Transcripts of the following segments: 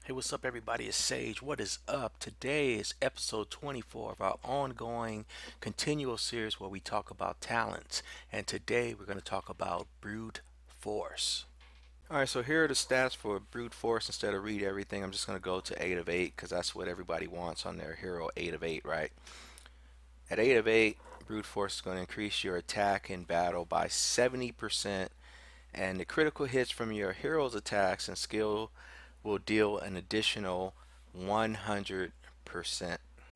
Hey, what's up, everybody? It's Sage. What is up? Today is episode 24 of our ongoing continual series where we talk about talents. And today we're going to talk about brute force. All right, so here are the stats for brute force. Instead of read everything, I'm just going to go to 8 of 8 because that's what everybody wants on their hero, 8 of 8, right? At 8 of 8, brute force is going to increase your attack in battle by 70%, and the critical hits from your hero's attacks and skill will deal an additional 100%.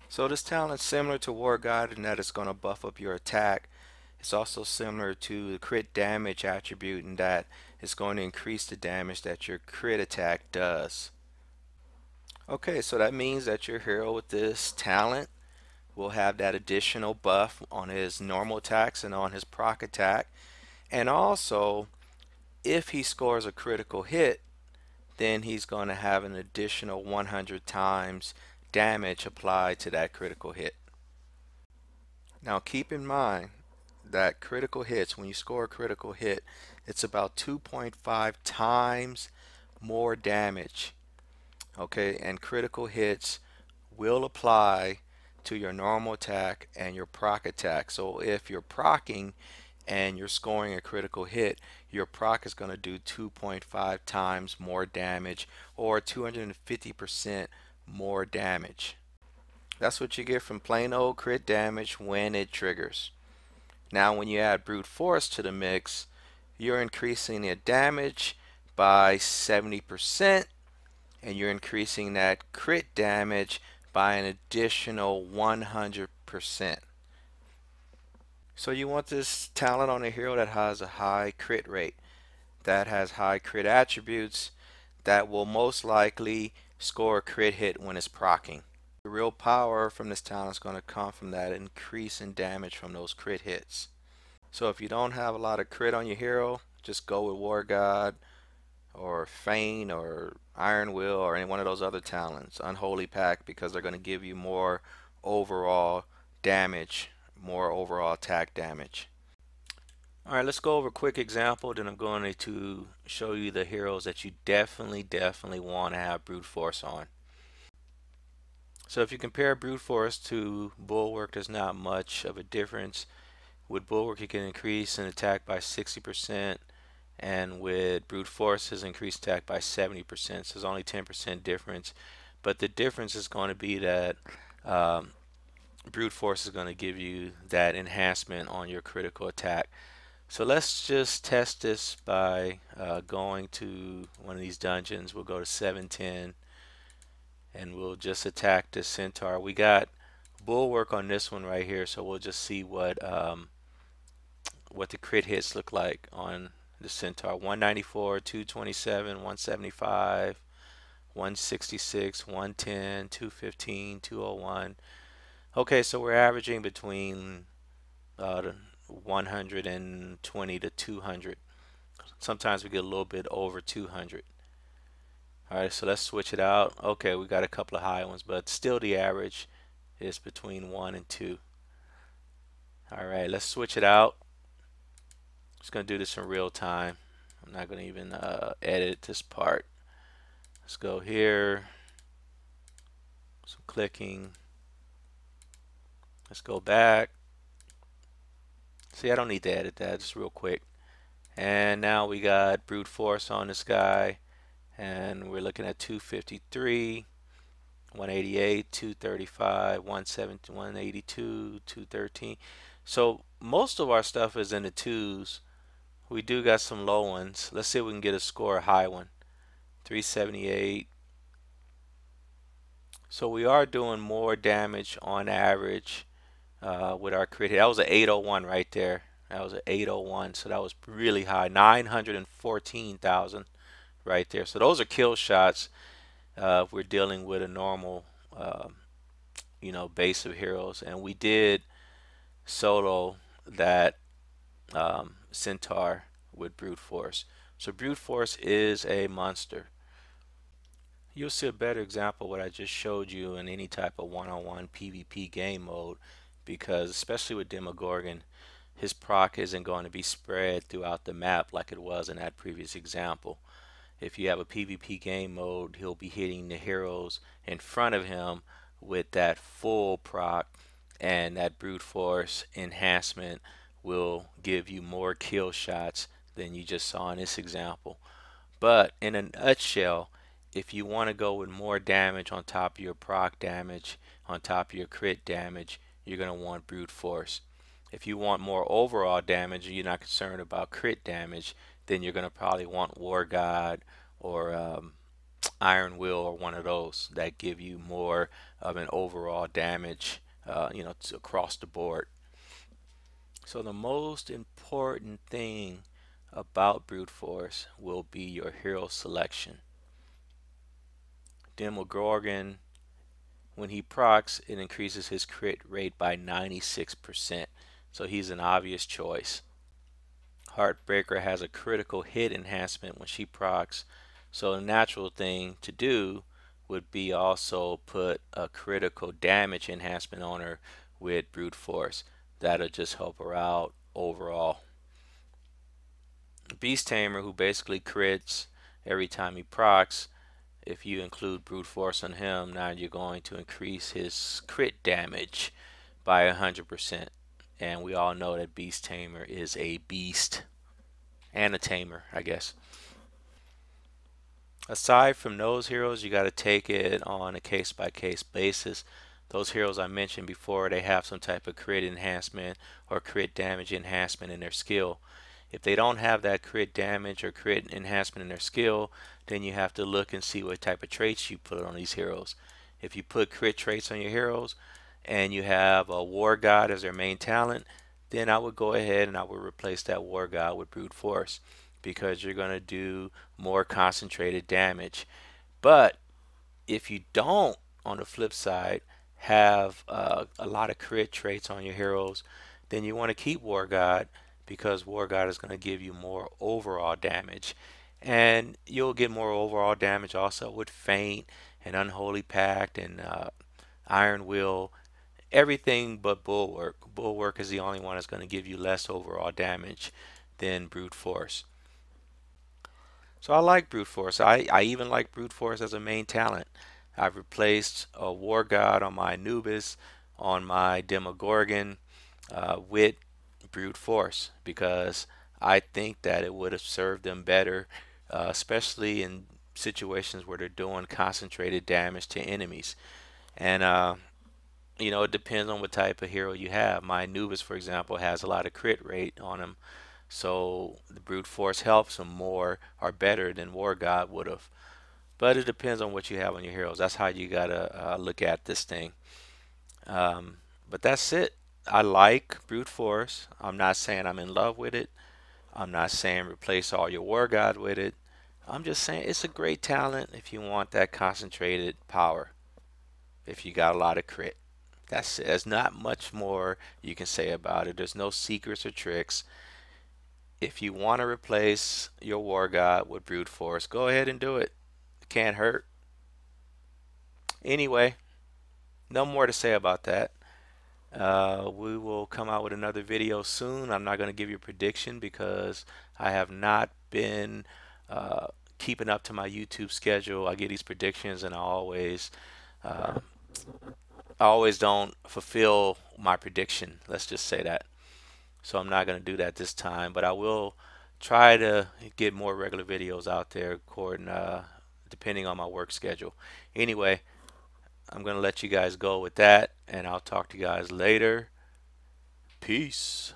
So this talent is similar to War God in that it's going to buff up your attack. It's also similar to the crit damage attribute in that it's going to increase the damage that your crit attack does. Okay, so that means that your hero with this talent will have that additional buff on his normal attacks and on his proc attack. And also, if he scores a critical hit, then he's going to have an additional 100 times damage applied to that critical hit. Now keep in mind that critical hits, when you score a critical hit, it's about 2.5 times more damage. Okay, and critical hits will apply to your normal attack and your proc attack. So if you're procking and you're scoring a critical hit, your proc is going to do 2.5 times more damage, or 250% more damage. That's what you get from plain old crit damage when it triggers. Now when you add brute force to the mix, you're increasing the damage by 70%, and you're increasing that crit damage by an additional 100%. So you want this talent on a hero that has a high crit rate, that has high crit attributes, that will most likely score a crit hit when it's proccing. The real power from this talent is going to come from that increase in damage from those crit hits. So if you don't have a lot of crit on your hero, just go with War God or Feign or Iron Will or any one of those other talents, Unholy Pact, because they're going to give you more overall damage, more overall attack damage. Alright, let's go over a quick example, then I'm going to show you the heroes that you definitely want to have brute force on. So if you compare brute force to Bulwark, there's not much of a difference. With Bulwark you can increase an attack by 60%, and with brute force his increased attack by 70%, so there's only 10% difference. But the difference is going to be that brute force is going to give you that enhancement on your critical attack. So let's just test this by going to one of these dungeons. We'll go to 710 and we'll just attack the centaur. We got Bulwark on this one right here, so we'll just see what the crit hits look like on the centaur. 194, 227, 175, 166, 110, 215, 201. Okay, so we're averaging between 120 to 200. Sometimes we get a little bit over 200. Alright, so let's switch it out. Okay, we got a couple of high ones, but still the average is between 1 and 2. Alright, let's switch it out. Just going to do this in real time. I'm not going to even edit this part. Let's go here. Some clicking. Let's go back. See, I don't need to edit that, just real quick. And now we got brute force on this guy, and we're looking at 253, 188, 235, 170, 182, 213. So most of our stuff is in the twos. We do got some low ones. Let's see if we can get a score, a high one. 378. So we are doing more damage on average with our crit hit. That was an 801 right there. That was an 801, so that was really high. 914,000 right there. So those are kill shots if we're dealing with a normal base of heroes. And we did solo that centaur with brute force. So brute force is a monster. You'll see a better example of what I just showed you in any type of one-on-one PvP game mode, because especially with Demogorgon, his proc isn't going to be spread throughout the map like it was in that previous example. if you have a PvP game mode, he'll be hitting the heroes in front of him with that full proc, and that brute force enhancement will give you more kill shots than you just saw in this example. But in a nutshell, if you want to go with more damage on top of your proc damage, on top of your crit damage, you're going to want brute force. If you want more overall damage, you're not concerned about crit damage, then you're going to probably want War God or Iron Will or one of those that give you more of an overall damage, across the board. So the most important thing about brute force will be your hero selection. Demogorgon, when he procs, it increases his crit rate by 96%. So he's an obvious choice. Heartbreaker has a critical hit enhancement when she procs. So the natural thing to do would be also put a critical damage enhancement on her with brute force. That'll just help her out overall. Beast Tamer, who basically crits every time he procs, if you include brute force on him, now you're going to increase his crit damage by 100%. And we all know that Beast Tamer is a beast and a tamer, I guess. Aside from those heroes, you got to take it on a case by case basis. Those heroes I mentioned before, they have some type of crit enhancement or crit damage enhancement in their skill. If they don't have that crit damage or crit enhancement in their skill, then you have to look and see what type of traits you put on these heroes. If you put crit traits on your heroes and you have a War God as their main talent, then I would go ahead and I would replace that War God with brute force, because you're going to do more concentrated damage. But if you don't, on the flip side, have a lot of crit traits on your heroes, then you want to keep War God, because War God is going to give you more overall damage. And you'll get more overall damage also with Feint and Unholy Pact and Iron Will. Everything but Bulwark. Bulwark is the only one that's going to give you less overall damage than Brute Force. So I like Brute Force. I even like Brute Force as a main talent. I've replaced a War God on my Anubis, on my Demogorgon, with Brute Force, because I think that it would have served them better, especially in situations where they're doing concentrated damage to enemies. And it depends on what type of hero you have. My Anubis, for example, has a lot of crit rate on him, so the brute force helps him more or better than War God would have. But it depends on what you have on your heroes. That's how you gotta look at this thing. But that's it. I like brute force. I'm not saying I'm in love with it. I'm not saying replace all your War God with it. I'm just saying it's a great talent if you want that concentrated power. If you got a lot of crit. That's it. There's not much more you can say about it. There's no secrets or tricks. If you want to replace your War God with brute force, go ahead and do it. It can't hurt. Anyway, no more to say about that. We will come out with another video soon. I'm not going to give you a prediction because I have not been keeping up to my YouTube schedule. I get these predictions and uh, I always don't fulfill my prediction. Let's just say that. So I'm not going to do that this time, but I will try to get more regular videos out there according depending on my work schedule. Anyway, I'm going to let you guys go with that, and I'll talk to you guys later. Peace.